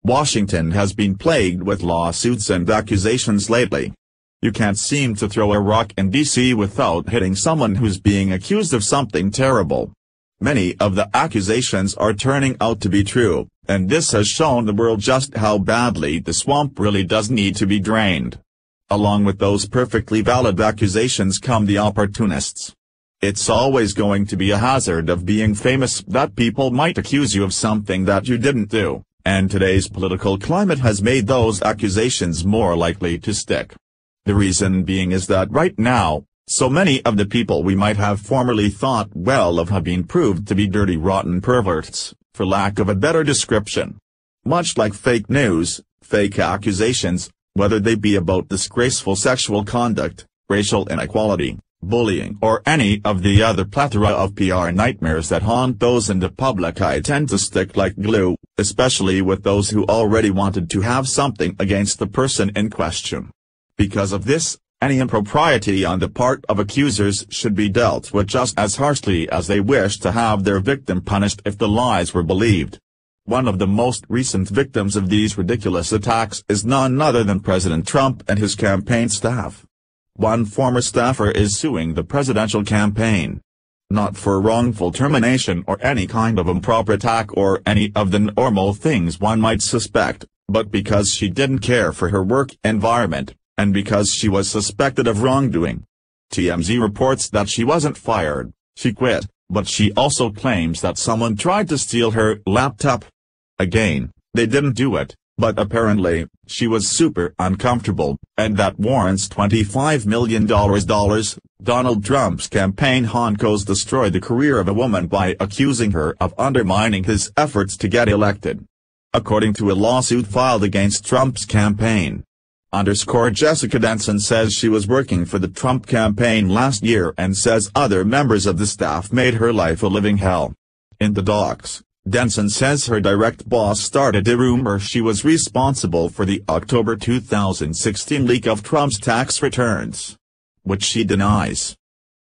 Washington has been plagued with lawsuits and accusations lately. You can't seem to throw a rock in D.C. without hitting someone who's being accused of something terrible. Many of the accusations are turning out to be true, and this has shown the world just how badly the swamp really does need to be drained. Along with those perfectly valid accusations come the opportunists. It's always going to be a hazard of being famous that people might accuse you of something that you didn't do, and today's political climate has made those accusations more likely to stick. The reason being is that right now, so many of the people we might have formerly thought well of have been proved to be dirty rotten perverts, for lack of a better description. Much like fake news, fake accusations, whether they be about disgraceful sexual conduct, racial inequality, bullying or any of the other plethora of PR nightmares that haunt those in the public eye, tend to stick like glue, especially with those who already wanted to have something against the person in question. Because of this, any impropriety on the part of accusers should be dealt with just as harshly as they wish to have their victim punished if the lies were believed. One of the most recent victims of these ridiculous attacks is none other than President Trump and his campaign staff. One former staffer is suing the presidential campaign. Not for wrongful termination or any kind of improper attack or any of the normal things one might suspect, but because she didn't care for her work environment, and because she was suspected of wrongdoing. TMZ reports that she wasn't fired, she quit, but she also claims that someone tried to steal her laptop. Again, they didn't do it, but apparently, she was super uncomfortable, and that warrants $25 million. Donald Trump's campaign honkos destroyed the career of a woman by accusing her of undermining his efforts to get elected. According to a lawsuit filed against Trump's campaign. Jessica Denson says she was working for the Trump campaign last year and says other members of the staff made her life a living hell. In the docs, Denson says her direct boss started a rumor she was responsible for the October 2016 leak of Trump's tax returns, which she denies.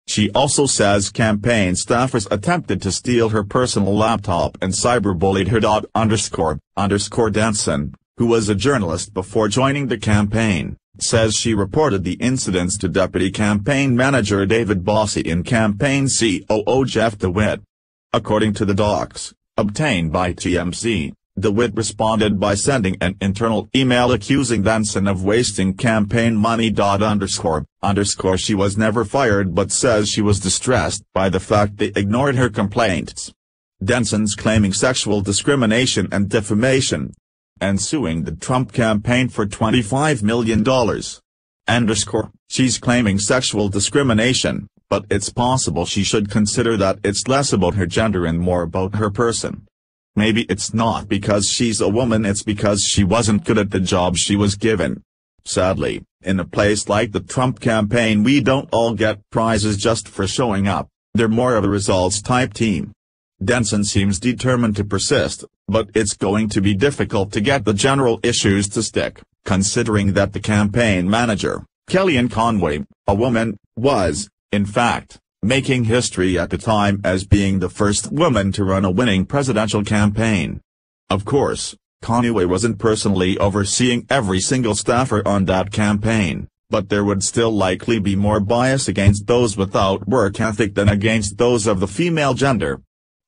She also says campaign staffers attempted to steal her personal laptop and cyberbullied her. Denson, who was a journalist before joining the campaign, says she reported the incidents to Deputy Campaign Manager David Bossie and Campaign COO Jeff DeWitt. According to the docs, obtained by TMZ, DeWitt responded by sending an internal email accusing Denson of wasting campaign money. She was never fired but says she was distressed by the fact they ignored her complaints. Denson's claiming sexual discrimination and defamation, and suing the Trump campaign for $25 million. She's claiming sexual discrimination, but it's possible she should consider that it's less about her gender and more about her person. Maybe it's not because she's a woman, it's because she wasn't good at the job she was given. Sadly, in a place like the Trump campaign we don't all get prizes just for showing up, they're more of a results type team. Denson seems determined to persist, but it's going to be difficult to get the general issues to stick, considering that the campaign manager, Kellyanne Conway, a woman, was, in fact, making history at the time as being the first woman to run a winning presidential campaign. Of course, Conway wasn't personally overseeing every single staffer on that campaign, but there would still likely be more bias against those without work ethic than against those of the female gender.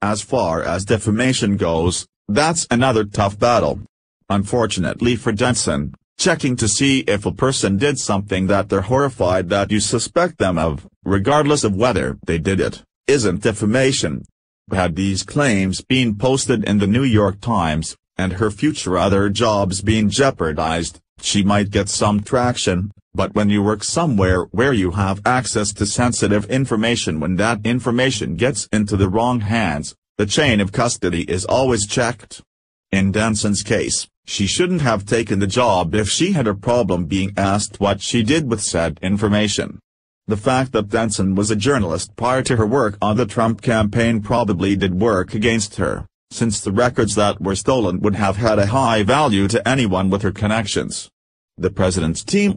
As far as defamation goes, that's another tough battle. Unfortunately for Denson, checking to see if a person did something that they're horrified that you suspect them of, regardless of whether they did it, isn't defamation. Had these claims been posted in the New York Times, and her future other jobs being jeopardized, she might get some traction, but when you work somewhere where you have access to sensitive information, when that information gets into the wrong hands, the chain of custody is always checked. In Denson's case, she shouldn't have taken the job if she had a problem being asked what she did with said information. The fact that Denson was a journalist prior to her work on the Trump campaign probably did work against her, since the records that were stolen would have had a high value to anyone with her connections. The president's team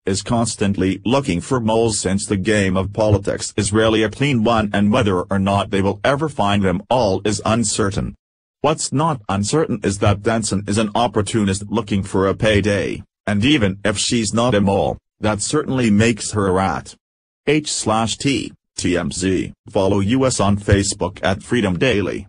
is constantly looking for moles since the game of politics is rarely a clean one, and whether or not they will ever find them all is uncertain. What's not uncertain is that Denson is an opportunist looking for a payday, and even if she's not a mole, that certainly makes her a rat. H/T, TMZ. Follow us on Facebook at Freedom Daily.